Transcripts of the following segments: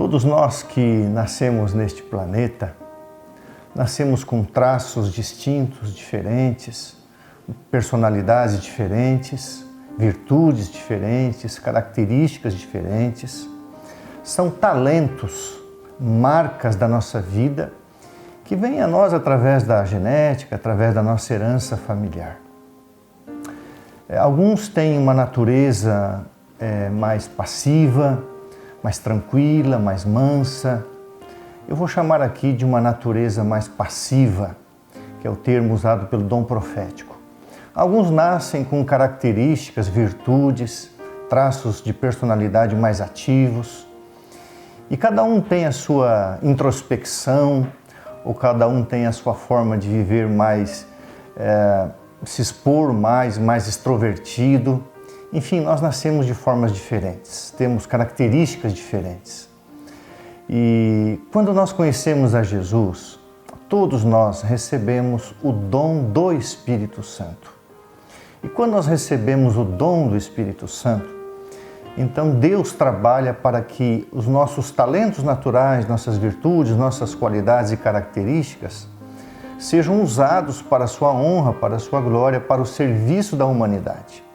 Todos nós que nascemos neste planeta, nascemos com traços distintos, diferentes, personalidades diferentes, virtudes diferentes, características diferentes. São talentos, marcas da nossa vida que vêm a nós através da genética, através da nossa herança familiar. Alguns têm uma natureza mais passiva, mais tranquila, mais mansa. Eu vou chamar aqui de uma natureza mais passiva, que é o termo usado pelo dom profético. Alguns nascem com características, virtudes, traços de personalidade mais ativos, e cada um tem a sua introspecção, ou cada um tem a sua forma de viver mais, se expor mais extrovertido. Enfim, nós nascemos de formas diferentes, temos características diferentes. E quando nós conhecemos a Jesus, todos nós recebemos o dom do Espírito Santo. E quando nós recebemos o dom do Espírito Santo, então Deus trabalha para que os nossos talentos naturais, nossas virtudes, nossas qualidades e características sejam usados para a sua honra, para a sua glória, para o serviço da humanidade.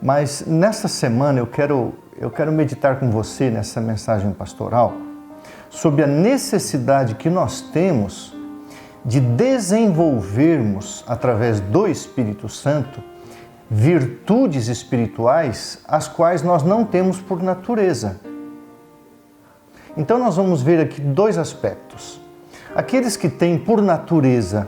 Mas nessa semana eu quero meditar com você nessa mensagem pastoral sobre a necessidade que nós temos de desenvolvermos, através do Espírito Santo, virtudes espirituais as quais nós não temos por natureza. Então nós vamos ver aqui dois aspectos. Aqueles que têm por natureza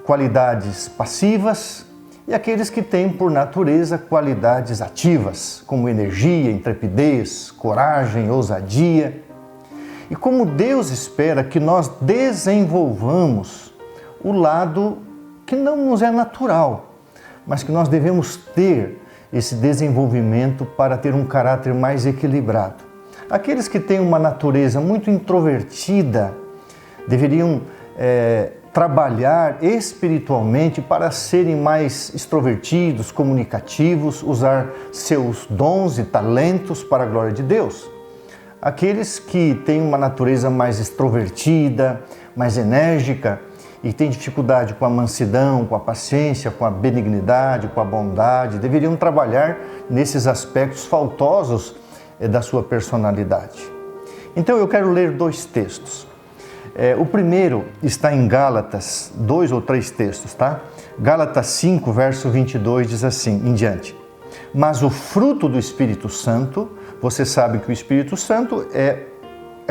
qualidades passivas e aqueles que têm por natureza qualidades ativas, como energia, intrepidez, coragem, ousadia. E como Deus espera que nós desenvolvamos o lado que não nos é natural, mas que nós devemos ter esse desenvolvimento para ter um caráter mais equilibrado. Aqueles que têm uma natureza muito introvertida deveriam trabalhar espiritualmente para serem mais extrovertidos, comunicativos, usar seus dons e talentos para a glória de Deus. Aqueles que têm uma natureza mais extrovertida, mais enérgica e têm dificuldade com a mansidão, com a paciência, com a benignidade, com a bondade, deveriam trabalhar nesses aspectos faltosos da sua personalidade. Então eu quero ler dois textos. O primeiro está em Gálatas, 2 ou 3 textos, tá? Gálatas 5, verso 22 diz assim, em diante. Mas o fruto do Espírito Santo, você sabe que o Espírito Santo é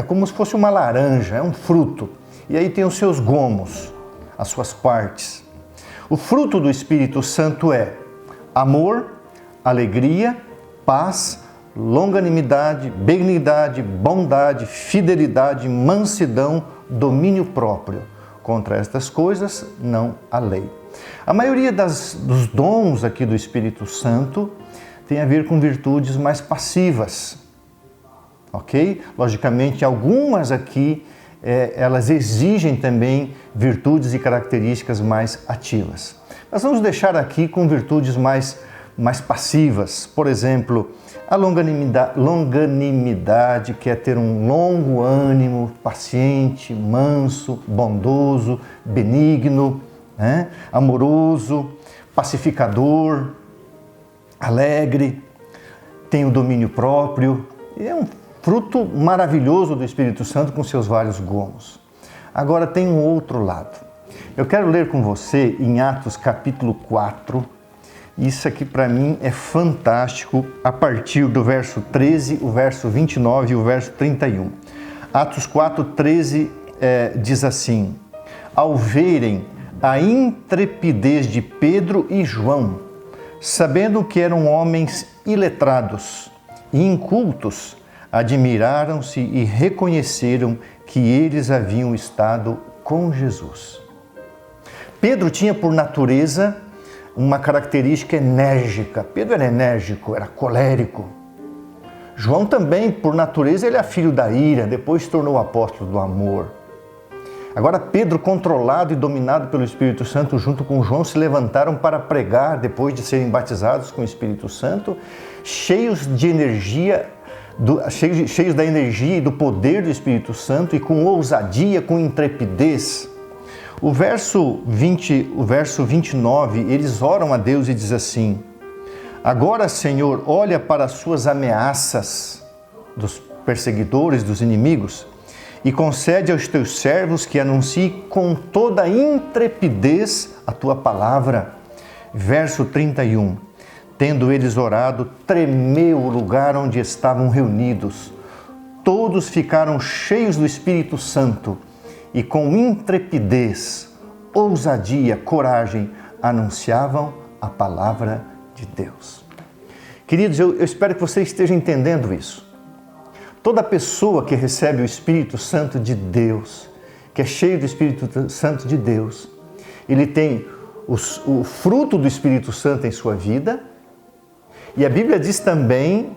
como se fosse uma laranja, é um fruto. E aí tem os seus gomos, as suas partes. O fruto do Espírito Santo é amor, alegria, paz, longanimidade, benignidade, bondade, fidelidade, mansidão, domínio próprio. Contra estas coisas não há lei. A maioria dos dons aqui do Espírito Santo tem a ver com virtudes mais passivas, ok? Logicamente, algumas aqui, elas exigem também virtudes e características mais ativas. Nós vamos deixar aqui com virtudes mais passivas, por exemplo, a longanimidade, que é ter um longo ânimo, paciente, manso, bondoso, benigno, amoroso, pacificador, alegre, tem o domínio próprio, e é um fruto maravilhoso do Espírito Santo com seus vários gomos. Agora tem um outro lado. Eu quero ler com você em Atos capítulo 4, isso aqui para mim é fantástico, a partir do verso 13, o verso 29 e o verso 31. Atos 4, 13 diz assim, ao verem a intrepidez de Pedro e João, sabendo que eram homens iletrados e incultos, admiraram-se e reconheceram que eles haviam estado com Jesus. Pedro tinha por natureza uma característica enérgica. Pedro era enérgico, era colérico. João também, por natureza, ele é filho da ira, depois se tornou apóstolo do amor. Agora Pedro, controlado e dominado pelo Espírito Santo, junto com João, se levantaram para pregar, depois de serem batizados com o Espírito Santo, cheios de energia, cheios da energia e do poder do Espírito Santo e com ousadia, com intrepidez. O verso 29, eles oram a Deus e diz assim: agora, Senhor, olha para as suas ameaças dos perseguidores, dos inimigos, e concede aos teus servos que anunciem com toda a intrepidez a tua palavra. Verso 31. Tendo eles orado, tremeu o lugar onde estavam reunidos. Todos ficaram cheios do Espírito Santo e com intrepidez, ousadia, coragem, anunciavam a palavra de Deus. Queridos, eu espero que você esteja entendendo isso. Toda pessoa que recebe o Espírito Santo de Deus, que é cheio do Espírito Santo de Deus, ele tem o fruto do Espírito Santo em sua vida. E a Bíblia diz também,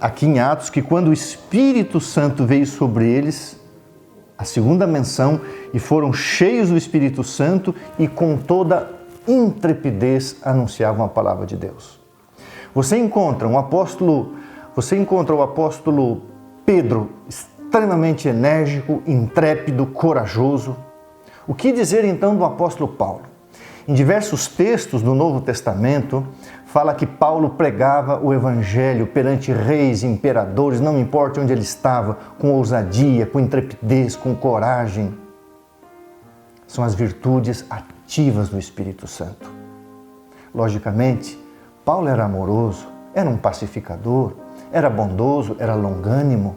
aqui em Atos, que quando o Espírito Santo veio sobre eles, a segunda menção, e foram cheios do Espírito Santo e com toda intrepidez anunciavam a palavra de Deus. Você encontra o apóstolo Pedro, extremamente enérgico, intrépido, corajoso. O que dizer então do apóstolo Paulo? Em diversos textos do Novo Testamento, fala que Paulo pregava o Evangelho perante reis, imperadores, não importa onde ele estava, com ousadia, com intrepidez, com coragem. São as virtudes ativas do Espírito Santo. Logicamente, Paulo era amoroso, era um pacificador, era bondoso, era longânimo.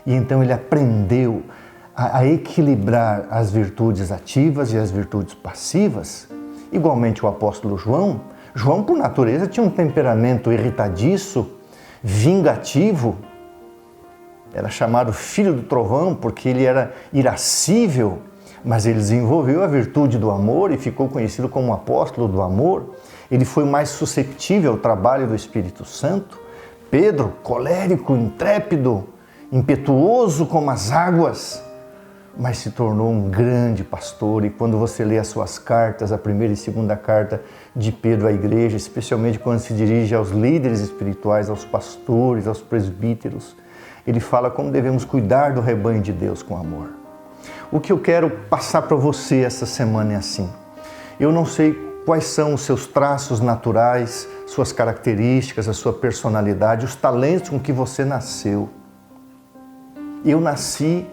E então ele aprendeu a equilibrar as virtudes ativas e as virtudes passivas. Igualmente o apóstolo João, por natureza, tinha um temperamento irritadiço, vingativo. Era chamado filho do trovão porque ele era irascível, mas ele desenvolveu a virtude do amor e ficou conhecido como apóstolo do amor. Ele foi mais suscetível ao trabalho do Espírito Santo. Pedro, colérico, intrépido, impetuoso como as águas, mas se tornou um grande pastor. E quando você lê as suas cartas, a primeira e segunda carta de Pedro à igreja, especialmente quando se dirige aos líderes espirituais, aos pastores, aos presbíteros, ele fala como devemos cuidar do rebanho de Deus com amor. O que eu quero passar para você essa semana é assim: eu não sei quais são os seus traços naturais, suas características, a sua personalidade, os talentos com que você nasceu. Eu nasci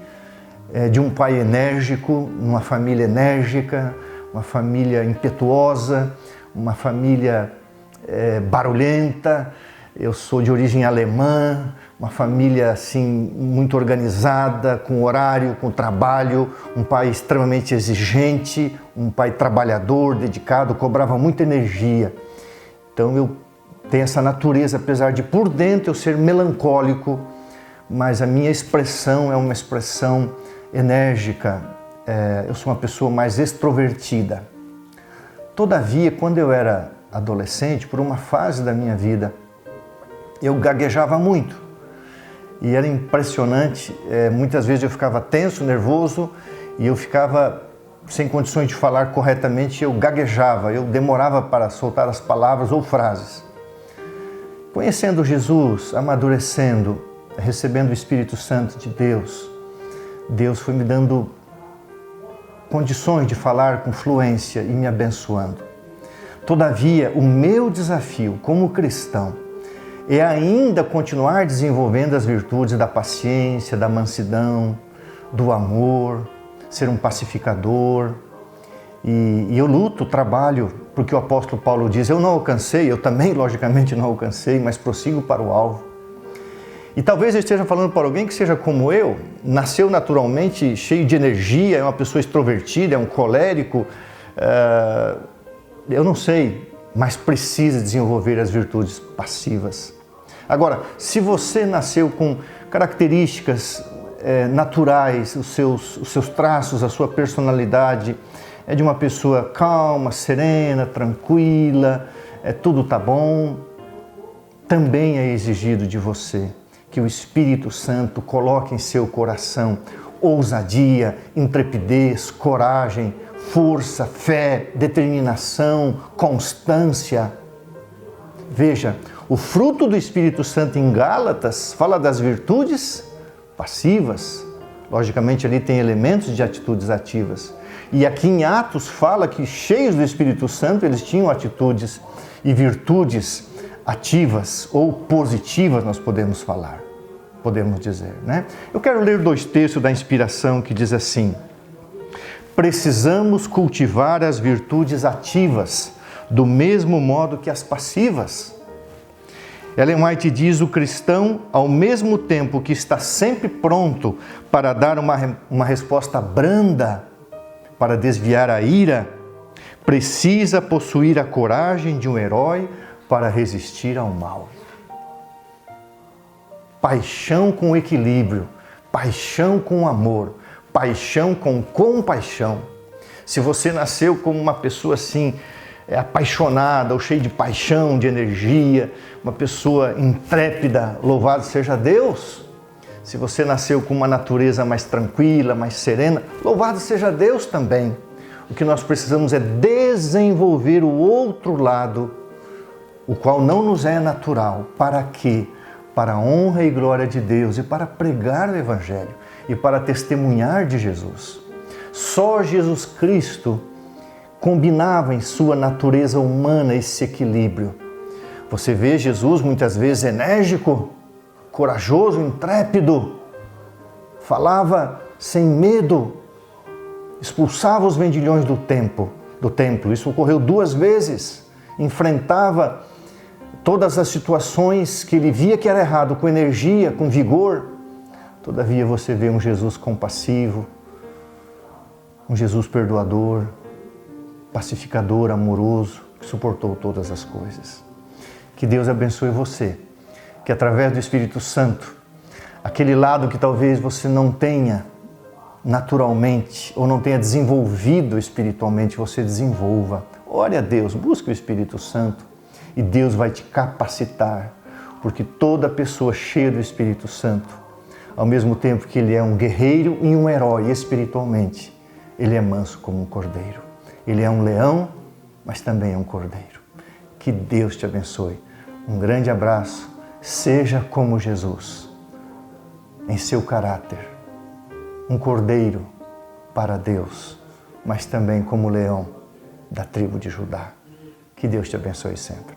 de um pai enérgico, numa família enérgica, uma família impetuosa, uma família barulhenta. Eu sou de origem alemã, uma família assim muito organizada, com horário, com trabalho, um pai extremamente exigente, um pai trabalhador, dedicado, cobrava muita energia. Então eu tenho essa natureza, apesar de por dentro eu ser melancólico, mas a minha expressão é uma expressão enérgica, eu sou uma pessoa mais extrovertida. Todavia, quando eu era adolescente, por uma fase da minha vida, eu gaguejava muito e era impressionante, muitas vezes eu ficava tenso, nervoso e eu ficava sem condições de falar corretamente, eu gaguejava, eu demorava para soltar as palavras ou frases. Conhecendo Jesus, amadurecendo, recebendo o Espírito Santo de Deus, Deus foi me dando condições de falar com fluência e me abençoando. Todavia, o meu desafio como cristão é ainda continuar desenvolvendo as virtudes da paciência, da mansidão, do amor, ser um pacificador. E eu luto, trabalho, porque o apóstolo Paulo diz: eu não alcancei, eu também logicamente não alcancei, mas prossigo para o alvo. E talvez eu esteja falando para alguém que seja como eu, nasceu naturalmente cheio de energia, é uma pessoa extrovertida, é um colérico, eu não sei, mas precisa desenvolver as virtudes passivas. Agora, se você nasceu com características naturais, os seus traços, a sua personalidade é de uma pessoa calma, serena, tranquila, tudo está bom, também é exigido de você que o Espírito Santo coloque em seu coração ousadia, intrepidez, coragem, força, fé, determinação, constância. Veja, O fruto do Espírito Santo em Gálatas fala das virtudes passivas. Logicamente ali tem elementos de atitudes ativas. E aqui em Atos fala que cheios do Espírito Santo eles tinham atitudes e virtudes ativas ou positivas, nós podemos falar, podemos dizer, né? Eu quero ler 2 textos da inspiração que diz assim: precisamos cultivar as virtudes ativas do mesmo modo que as passivas. Ellen White diz: o cristão, ao mesmo tempo que está sempre pronto para dar uma resposta branda, para desviar a ira, precisa possuir a coragem de um herói para resistir ao mal. Paixão com equilíbrio, paixão com amor, paixão com compaixão. Se você nasceu como uma pessoa assim, apaixonada ou cheia de paixão, de energia, uma pessoa intrépida, louvado seja Deus. Se você nasceu com uma natureza mais tranquila, mais serena, louvado seja Deus também. O que nós precisamos é desenvolver o outro lado, o qual não nos é natural. Para quê? Para a honra e glória de Deus e para pregar o Evangelho e para testemunhar de Jesus. Só Jesus Cristo combinava em sua natureza humana esse equilíbrio. Você vê Jesus muitas vezes enérgico, corajoso, intrépido, falava sem medo, expulsava os vendilhões do templo. Isso ocorreu 2 vezes. Enfrentava todas as situações que ele via que era errado, com energia, com vigor. Todavia você vê um Jesus compassivo, um Jesus perdoador, pacificador, amoroso, que suportou todas as coisas. Que Deus abençoe você, que através do Espírito Santo, aquele lado que talvez você não tenha naturalmente ou não tenha desenvolvido espiritualmente, você desenvolva. Ore a Deus, busque o Espírito Santo e Deus vai te capacitar, porque toda pessoa cheia do Espírito Santo, ao mesmo tempo que ele é um guerreiro e um herói espiritualmente, ele é manso como um cordeiro. Ele é um leão, mas também é um cordeiro. Que Deus te abençoe. Um grande abraço. Seja como Jesus, em seu caráter. Um cordeiro para Deus, mas também como leão da tribo de Judá. Que Deus te abençoe sempre.